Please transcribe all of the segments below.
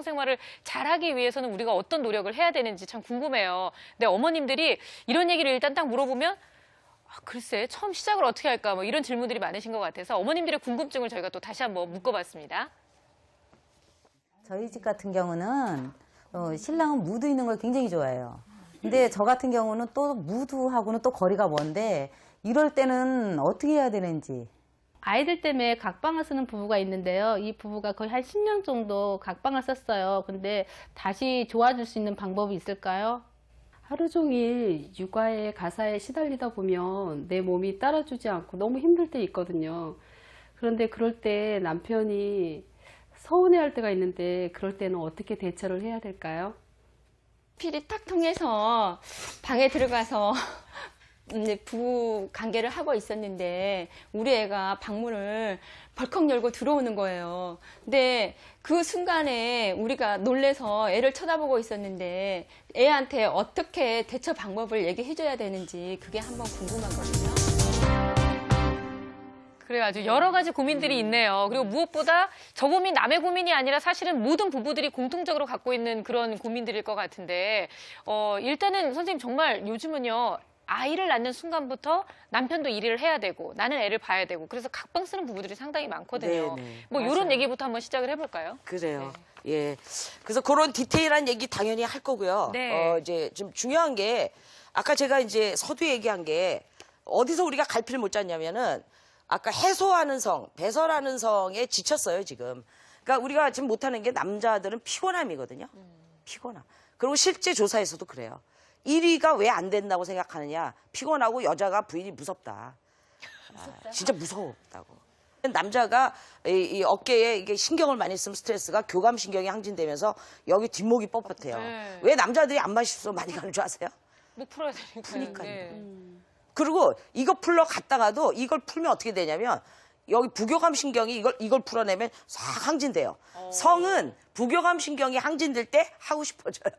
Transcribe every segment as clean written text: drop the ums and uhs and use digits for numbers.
성생활을 잘하기 위해서는 우리가 어떤 노력을 해야 되는지 참 궁금해요. 근데 어머님들이 이런 얘기를 일단 딱 물어보면 글쎄 처음 시작을 어떻게 할까 뭐 이런 질문들이 많으신 것 같아서 어머님들의 궁금증을 저희가 또 다시 한번 묶어봤습니다. 저희 집 같은 경우는 신랑은 무드 있는 걸 굉장히 좋아해요. 근데 저 같은 경우는 또 무드하고는 또 거리가 먼데 이럴 때는 어떻게 해야 되는지. 아이들 때문에 각방을 쓰는 부부가 있는데요. 이 부부가 거의 한 10년 정도 각방을 썼어요. 근데 다시 좋아질 수 있는 방법이 있을까요? 하루 종일 육아의 가사에 시달리다 보면 내 몸이 따라주지 않고 너무 힘들 때 있거든요. 그런데 그럴 때 남편이 서운해할 때가 있는데 그럴 때는 어떻게 대처를 해야 될까요? 필이 탁 통해서 방에 들어가서 부부 관계를 하고 있었는데 우리 애가 방문을 벌컥 열고 들어오는 거예요. 근데 그 순간에 우리가 놀래서 애를 쳐다보고 있었는데 애한테 어떻게 대처 방법을 얘기해줘야 되는지 그게 한번 궁금하거든요. 그래요. 아주 여러 가지 고민들이 있네요. 그리고 무엇보다 저 고민 남의 고민이 아니라 사실은 모든 부부들이 공통적으로 갖고 있는 그런 고민들일 것 같은데 일단은 선생님 정말 요즘은요. 아이를 낳는 순간부터 남편도 일을 해야 되고 나는 애를 봐야 되고 그래서 각방 쓰는 부부들이 상당히 많거든요. 네네, 뭐 맞아요. 이런 얘기부터 한번 시작을 해볼까요? 그래요. 네. 예. 그래서 그런 디테일한 얘기 당연히 할 거고요. 네. 이제 좀 중요한 게 아까 제가 이제 서두 얘기한 게 어디서 우리가 갈피를 못 잡냐면은 아까 해소하는 성, 배설하는 성에 지쳤어요, 지금. 그러니까 우리가 지금 못하는 게 남자들은 피곤함이거든요. 피곤함. 그리고 실제 조사에서도 그래요. 1위가 왜 안 된다고 생각하느냐. 피곤하고 여자가 부인이 무섭다. 진짜 무섭다고. 남자가 이 어깨에 이게 신경을 많이 쓰면 스트레스가 교감신경이 항진되면서 여기 뒷목이 뻣뻣해요. 네. 왜 남자들이 안 마십소 많이 가는 줄 아세요? 목 풀어야 되니까요. 푸니까요. 네. 그리고 이거 풀러 갔다가도 이걸 풀면 어떻게 되냐면 여기 부교감 신경이 이걸 풀어내면 싹 항진돼요. 성은 부교감 신경이 항진될 때 하고 싶어져요.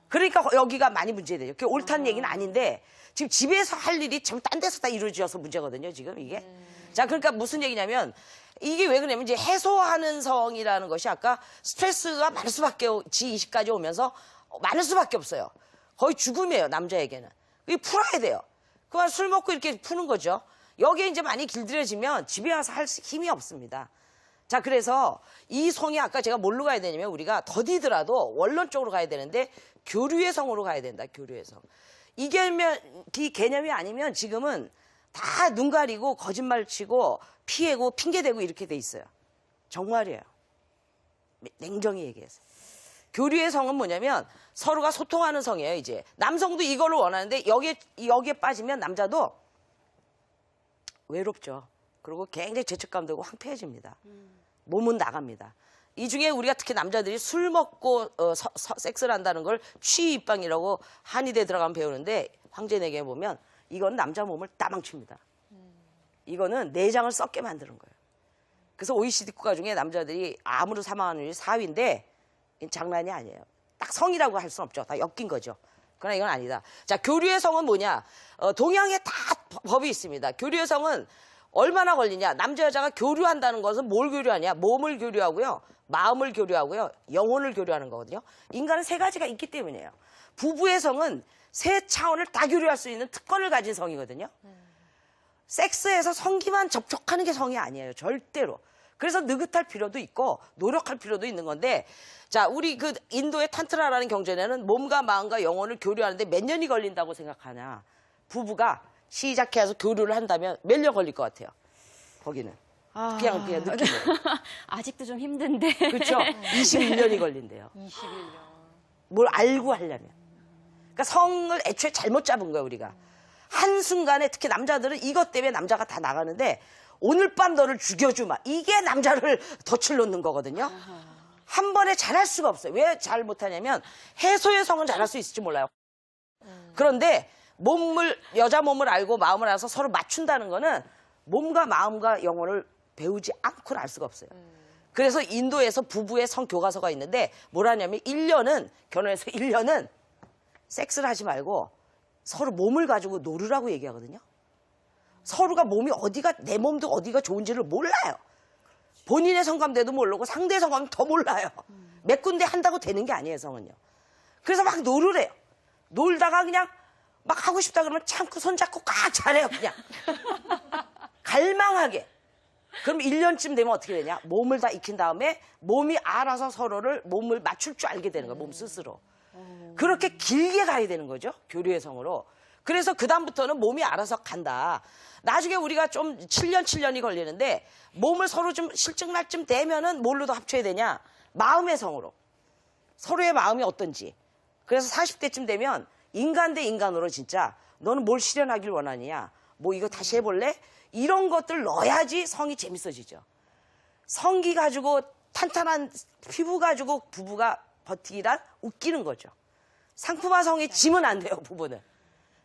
그러니까 여기가 많이 문제돼요. 그게 옳다는 얘기는 아닌데 지금 집에서 할 일이 전 딴 데서 다 이루어져서 문제거든요. 지금 이게. 자, 그러니까 무슨 얘기냐면 이게 왜 그러냐면 이제 해소하는 성이라는 것이 아까 스트레스가 많을 수밖에 지20까지 오면서 많을 수밖에 없어요. 거의 죽음이에요. 남자에게는. 이게 풀어야 돼요. 그만 술 먹고 이렇게 푸는 거죠. 여기에 이제 많이 길들여지면 집에 와서 할 힘이 없습니다. 자, 그래서 이 성이 아까 제가 뭘로 가야 되냐면 우리가 더디더라도 원론적으로 가야 되는데 교류의 성으로 가야 된다. 교류의 성. 이 개념이 아니면 지금은 다 눈 가리고 거짓말 치고 피해고 핑계대고 이렇게 돼 있어요. 정말이에요. 냉정히 얘기해서. 교류의 성은 뭐냐면 서로가 소통하는 성이에요. 이제 남성도 이거를 원하는데 여기에 빠지면 남자도 외롭죠. 그리고 굉장히 죄책감 들고 황폐해집니다. 몸은 나갑니다. 이 중에 우리가 특히 남자들이 술 먹고 섹스를 한다는 걸 취입방이라고 한의대 들어가면 배우는데 황제내게 보면 이건 남자 몸을 따망칩니다. 이거는 내장을 썩게 만드는 거예요. 그래서 OECD 국가 중에 남자들이 암으로 사망하는 율이 4위인데 장난이 아니에요. 딱 성이라고 할 수는 없죠. 다 엮인 거죠. 그러나 이건 아니다. 자, 교류의 성은 뭐냐? 동양에 다 법이 있습니다. 교류의 성은 얼마나 걸리냐? 남자 여자가 교류한다는 것은 뭘 교류하냐? 몸을 교류하고요. 마음을 교류하고요. 영혼을 교류하는 거거든요. 인간은 세 가지가 있기 때문이에요. 부부의 성은 세 차원을 다 교류할 수 있는 특권을 가진 성이거든요. 섹스에서 성기만 접촉하는 게 성이 아니에요. 절대로. 그래서 느긋할 필요도 있고 노력할 필요도 있는 건데 자, 우리 그 인도의 탄트라라는 경전에는 몸과 마음과 영혼을 교류하는데 몇 년이 걸린다고 생각하냐. 부부가 시작해서 교류를 한다면 몇 년 걸릴 것 같아요. 거기는. 그냥 느낌으로. 아직도 좀 힘든데. 그렇죠? 21년이 걸린대요. 21년. 뭘 알고 하려면. 그러니까 성을 애초에 잘못 잡은 거예요, 우리가. 한순간에 특히 남자들은 이것 때문에 남자가 다 나가는데 오늘 밤 너를 죽여주마. 이게 남자를 덫을 놓는 거거든요. 한 번에 잘할 수가 없어요. 왜 잘 못하냐면 해소의 성은 잘할 수 있을지 몰라요. 그런데 여자 몸을 알고 마음을 알아서 서로 맞춘다는 거는 몸과 마음과 영혼을 배우지 않고는 알 수가 없어요. 그래서 인도에서 부부의 성교과서가 있는데 뭐라냐면 1년은 결혼해서 1년은 섹스를 하지 말고 서로 몸을 가지고 놀으라고 얘기하거든요. 서로가 몸이 내 몸도 어디가 좋은지를 몰라요. 본인의 성감대도 모르고 상대의 성감도 더 몰라요. 몇 군데 한다고 되는 게 아니에요, 성은요. 그래서 막 놀으래요. 놀다가 그냥 막 하고 싶다 그러면 참고 손잡고 꽉 차래요, 그냥. 갈망하게. 그럼 1년쯤 되면 어떻게 되냐? 몸을 다 익힌 다음에 몸이 알아서 서로를 몸을 맞출 줄 알게 되는 거예요, 몸 스스로. 그렇게 길게 가야 되는 거죠, 교류의 성으로. 그래서 그다음부터는 몸이 알아서 간다. 나중에 우리가 좀 7년이 걸리는데 몸을 서로 좀 실증날쯤 되면은 뭘로도 합쳐야 되냐? 마음의 성으로. 서로의 마음이 어떤지. 그래서 40대쯤 되면 인간 대 인간으로 진짜 너는 뭘 실현하길 원하느냐? 뭐 이거 다시 해볼래? 이런 것들 넣어야지 성이 재밌어지죠. 성기 가지고 탄탄한 피부 가지고 부부가 버티기란 웃기는 거죠. 상품화 성이 지면 안 돼요, 부부는.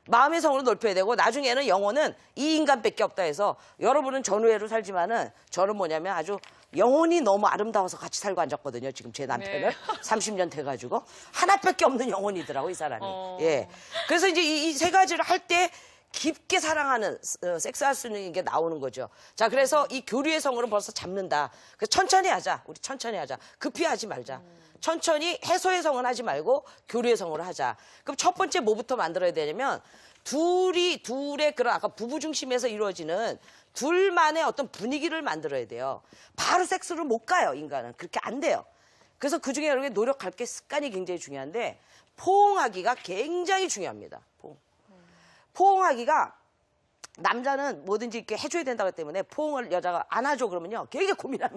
마음의 성으로 넓혀야 되고 나중에는 영혼은 이 인간밖에 없다 해서 여러분은 전우회로 살지만은 저는 뭐냐면 아주 영혼이 너무 아름다워서 같이 살고 앉았거든요. 지금 제 남편을 네. 30년 돼가지고 하나밖에 없는 영혼이더라고 이 사람이. 예. 그래서 이제 이 세 가지를 할 때 깊게 사랑하는 섹스할 수 있는 게 나오는 거죠. 자, 그래서 이 교류의 성으로 벌써 잡는다. 그래서 천천히 하자. 우리 천천히 하자. 급히 하지 말자. 천천히 해소의 성은 하지 말고 교류의 성으로 하자. 그럼 첫 번째 뭐부터 만들어야 되냐면 둘의 그런 아까 부부 중심에서 이루어지는 둘만의 어떤 분위기를 만들어야 돼요. 바로 섹스로 못 가요, 인간은. 그렇게 안 돼요. 그래서 그중에 여러분이 노력할 게 습관이 굉장히 중요한데 포옹하기가 굉장히 중요합니다. 포옹하기가 남자는 뭐든지 이렇게 해줘야 된다고 때문에 포옹을 여자가 안아줘 그러면요. 되게 고민합니다.